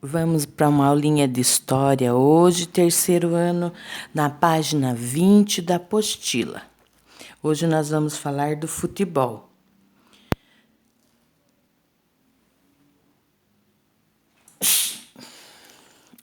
Vamos para uma aulinha de história hoje, terceiro ano, na página 20 da apostila. Hoje nós vamos falar do futebol.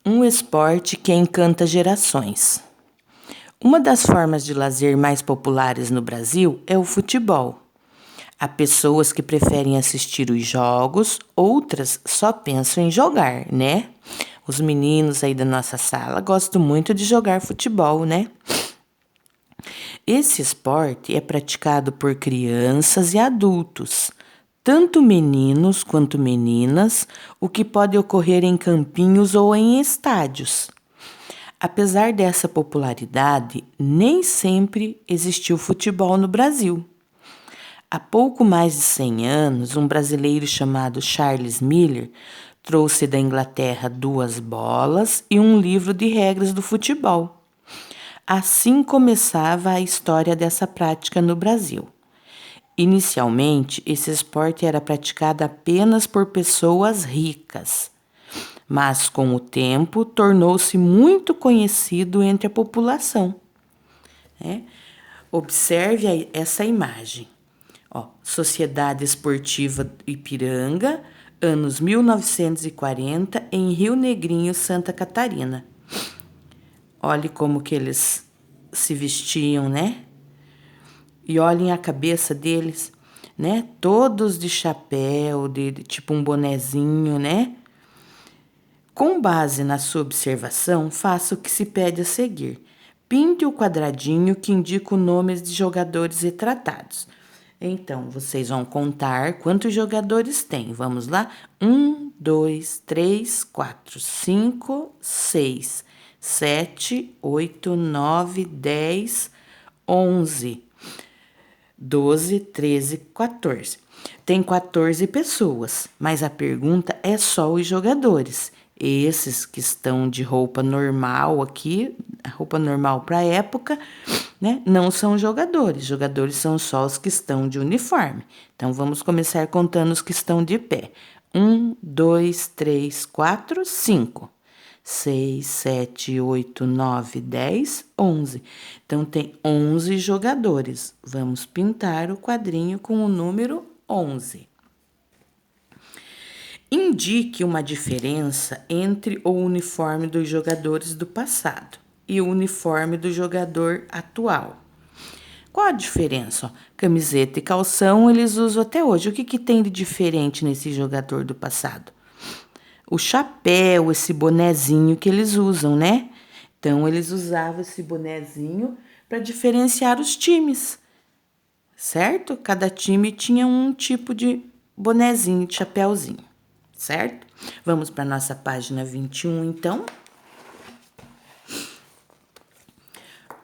Um esporte que encanta gerações. Uma das formas de lazer mais populares no Brasil é o futebol. Há pessoas que preferem assistir os jogos, outras só pensam em jogar, né? Os meninos aí da nossa sala gostam muito de jogar futebol, né? Esse esporte é praticado por crianças e adultos, tanto meninos quanto meninas, o que pode ocorrer em campinhos ou em estádios. Apesar dessa popularidade, nem sempre existiu futebol no Brasil. Há pouco mais de 100 anos, um brasileiro chamado Charles Miller trouxe da Inglaterra 2 bolas e um livro de regras do futebol. Assim começava a história dessa prática no Brasil. Inicialmente, esse esporte era praticado apenas por pessoas ricas, mas com o tempo tornou-se muito conhecido entre a população. Observe essa imagem. Sociedade Esportiva Ipiranga, anos 1940, em Rio Negrinho, Santa Catarina. Olhe como que eles se vestiam, né? E olhem a cabeça deles, né? Todos de chapéu, de tipo um bonezinho, né? Com base na sua observação, faça o que se pede a seguir. Pinte o quadradinho que indica o nome de jogadores retratados. Então, vocês vão contar quantos jogadores tem. Vamos lá? 1, 2, 3, 4, 5, 6, 7, 8, 9, 10, 11, 12, 13, 14. Tem 14 pessoas, mas a pergunta é só os jogadores. Esses que estão de roupa normal aqui, a roupa normal para a época, né? Não são jogadores. Jogadores são só os que estão de uniforme. Então vamos começar contando os que estão de pé. 1, 2, 3, 4, 5. 6, 7, 8, 9, 10, 11. Então tem 11 jogadores. Vamos pintar o quadrinho com o número 11. Indique uma diferença entre o uniforme dos jogadores do passado e o uniforme do jogador atual. Qual a diferença? Camiseta e calção eles usam até hoje. O que tem de diferente nesse jogador do passado? O chapéu, esse bonezinho que eles usam, né? Então, eles usavam esse bonezinho para diferenciar os times, certo? Cada time tinha um tipo de bonezinho, de chapéuzinho, certo? Vamos para a nossa página 21, então.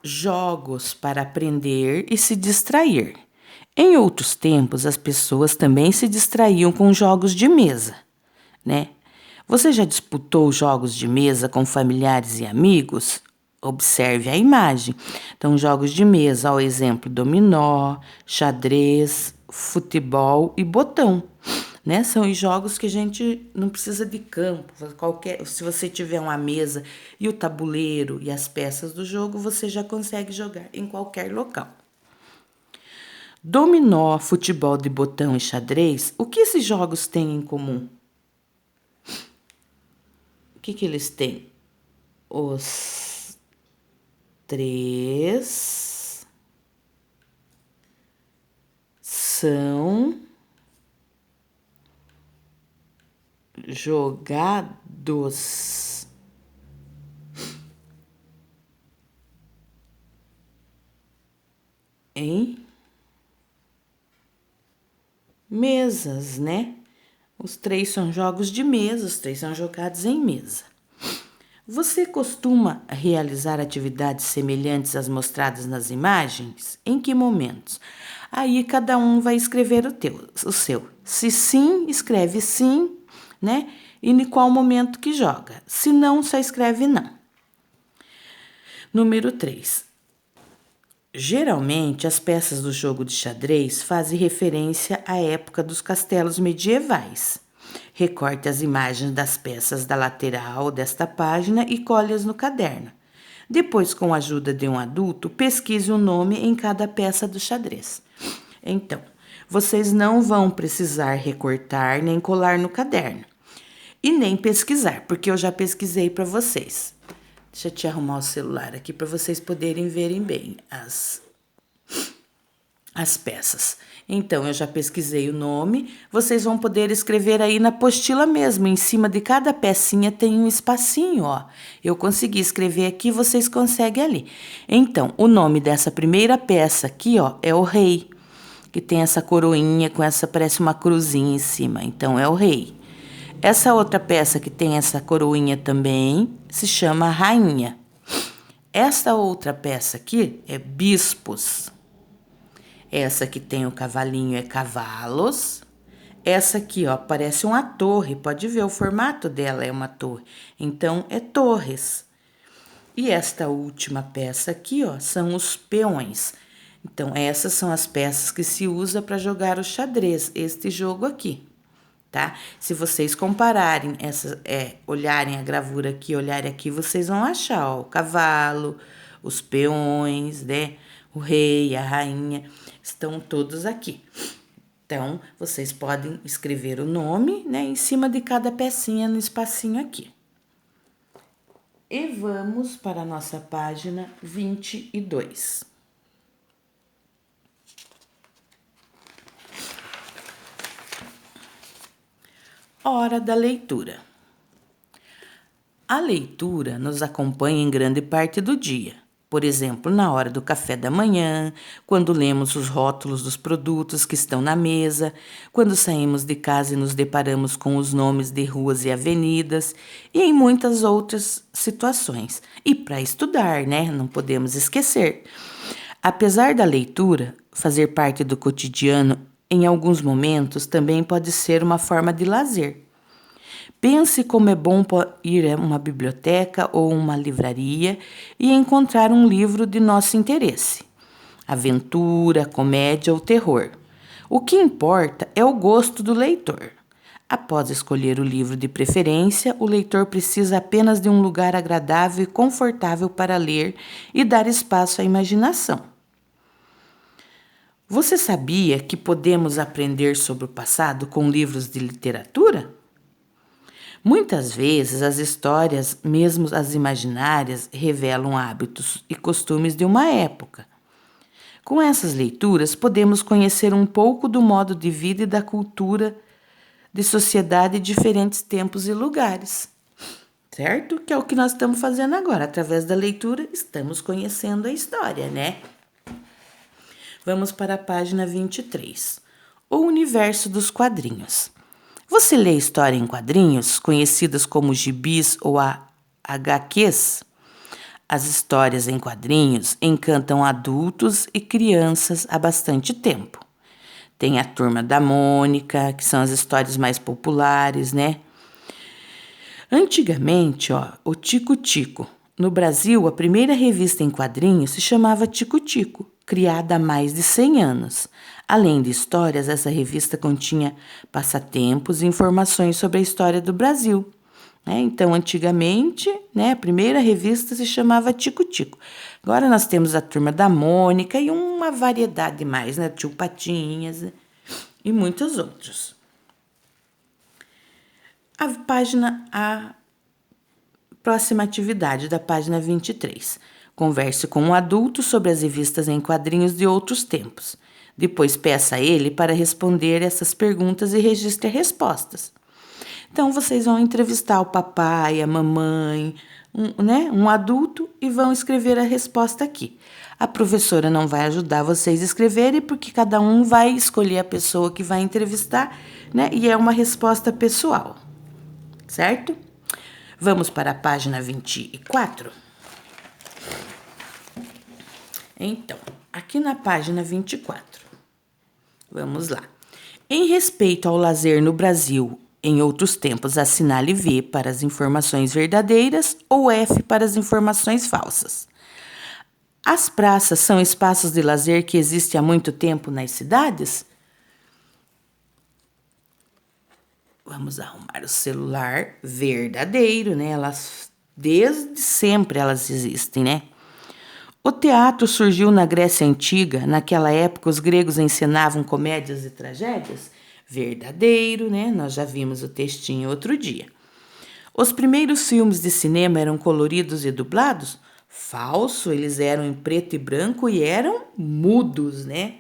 Jogos para aprender e se distrair. Em outros tempos, as pessoas também se distraíam com jogos de mesa, né? Você já disputou jogos de mesa com familiares e amigos? Observe a imagem. Então, jogos de mesa, ao exemplo, dominó, xadrez, futebol e botão. Né? São os jogos que a gente não precisa de campo. Se você tiver uma mesa e o tabuleiro e as peças do jogo, você já consegue jogar em qualquer local. Dominó, futebol de botão e xadrez, o que esses jogos têm em comum? O que eles têm? Os três são jogados em mesas, né? Os três são jogos de mesa, os três são jogados em mesa. Você costuma realizar atividades semelhantes às mostradas nas imagens? Em que momentos? Aí cada um vai escrever o seu. Se sim, escreve sim, né? E em qual momento que joga. Se não, só escreve não. Número 3. Geralmente, as peças do jogo de xadrez fazem referência à época dos castelos medievais. Recorte as imagens das peças da lateral desta página e cole-as no caderno. Depois, com a ajuda de um adulto, pesquise o nome em cada peça do xadrez. Então, vocês não vão precisar recortar nem colar no caderno. E nem pesquisar, porque eu já pesquisei para vocês. Deixa eu te arrumar o celular aqui para vocês poderem verem bem as peças. Então, eu já pesquisei o nome. Vocês vão poder escrever aí na apostila mesmo. Em cima de cada pecinha tem um espacinho, ó. Eu consegui escrever aqui, vocês conseguem ali. Então, o nome dessa primeira peça aqui, ó, é o rei. Que tem essa coroinha com essa, parece uma cruzinha em cima. Então, é o rei. Essa outra peça que tem essa coroinha também se chama rainha. Essa outra peça aqui é bispos. Essa que tem o cavalinho é cavalos. Essa aqui, ó, parece uma torre. Pode ver, o formato dela é uma torre. Então, é torres. E esta última peça aqui, ó, são os peões. Então, essas são as peças que se usa para jogar o xadrez, este jogo aqui, tá? Se vocês compararem, olharem a gravura aqui, olharem aqui, vocês vão achar, ó, o cavalo, os peões, né? O rei, a rainha, estão todos aqui. Então, vocês podem escrever o nome, né, em cima de cada pecinha no espacinho aqui. E vamos para a nossa página 22. Hora da leitura. A leitura nos acompanha em grande parte do dia. Por exemplo, na hora do café da manhã, quando lemos os rótulos dos produtos que estão na mesa, quando saímos de casa e nos deparamos com os nomes de ruas e avenidas, e em muitas outras situações. E para estudar, né? Não podemos esquecer. Apesar da leitura fazer parte do cotidiano, em alguns momentos também pode ser uma forma de lazer. Pense como é bom ir a uma biblioteca ou uma livraria e encontrar um livro de nosso interesse. Aventura, comédia ou terror. O que importa é o gosto do leitor. Após escolher o livro de preferência, o leitor precisa apenas de um lugar agradável e confortável para ler e dar espaço à imaginação. Você sabia que podemos aprender sobre o passado com livros de literatura? Muitas vezes as histórias, mesmo as imaginárias, revelam hábitos e costumes de uma época. Com essas leituras, podemos conhecer um pouco do modo de vida e da cultura de sociedade de diferentes tempos e lugares. Certo? Que é o que nós estamos fazendo agora. Através da leitura, estamos conhecendo a história, né? Vamos para a página 23. O universo dos quadrinhos. Você lê história em quadrinhos, conhecidas como gibis ou HQs? As histórias em quadrinhos encantam adultos e crianças há bastante tempo. Tem a Turma da Mônica, que são as histórias mais populares, né? Antigamente, ó, o Tico Tico. No Brasil, a primeira revista em quadrinhos se chamava Tico Tico, criada há mais de 100 anos. Além de histórias, essa revista continha passatempos e informações sobre a história do Brasil. Então, antigamente, a primeira revista se chamava Tico Tico. Agora nós temos a Turma da Mônica e uma variedade mais, Tio Patinhas e muitos outros. A próxima atividade da página 23. Converse com um adulto sobre as revistas em quadrinhos de outros tempos. Depois peça a ele para responder essas perguntas e registre respostas. Então, vocês vão entrevistar o papai, a mamãe, um adulto e vão escrever a resposta aqui. A professora não vai ajudar vocês a escreverem porque cada um vai escolher a pessoa que vai entrevistar, e é uma resposta pessoal, certo? Vamos para a página 24. Então, aqui na página 24. Vamos lá. Em respeito ao lazer no Brasil, em outros tempos, assinale V para as informações verdadeiras ou F para as informações falsas. As praças são espaços de lazer que existem há muito tempo nas cidades? Vamos arrumar o celular verdadeiro, né? Elas, desde sempre elas existem, né? O teatro surgiu na Grécia Antiga. Naquela época, os gregos encenavam comédias e tragédias. Verdadeiro, né? Nós já vimos o textinho outro dia. Os primeiros filmes de cinema eram coloridos e dublados? Falso, eles eram em preto e branco e eram mudos, né?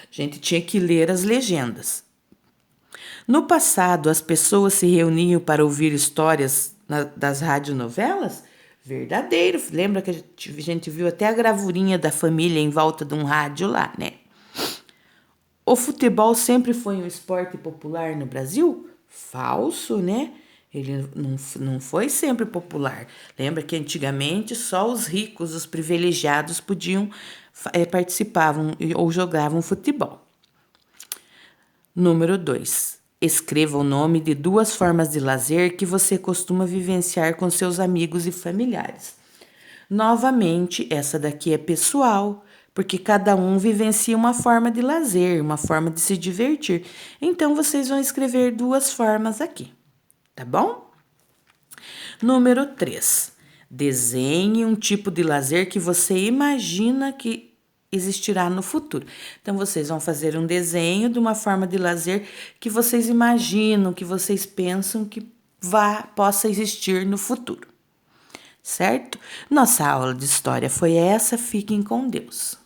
A gente tinha que ler as legendas. No passado, as pessoas se reuniam para ouvir histórias das radionovelas? Verdadeiro. Lembra que a gente viu até a gravurinha da família em volta de um rádio lá, né? O futebol sempre foi um esporte popular no Brasil? Falso, né? Ele não foi sempre popular. Lembra que antigamente só os ricos, os privilegiados podiam participavam ou jogavam futebol. Número 2. Escreva o nome de 2 formas de lazer que você costuma vivenciar com seus amigos e familiares. Novamente, essa daqui é pessoal, porque cada um vivencia uma forma de lazer, uma forma de se divertir. Então, vocês vão escrever 2 formas aqui, tá bom? Número 3. Desenhe um tipo de lazer que você imagina que existirá no futuro. Então, vocês vão fazer um desenho de uma forma de lazer que vocês imaginam, que vocês pensam que possa existir no futuro. Certo? Nossa aula de história foi essa. Fiquem com Deus.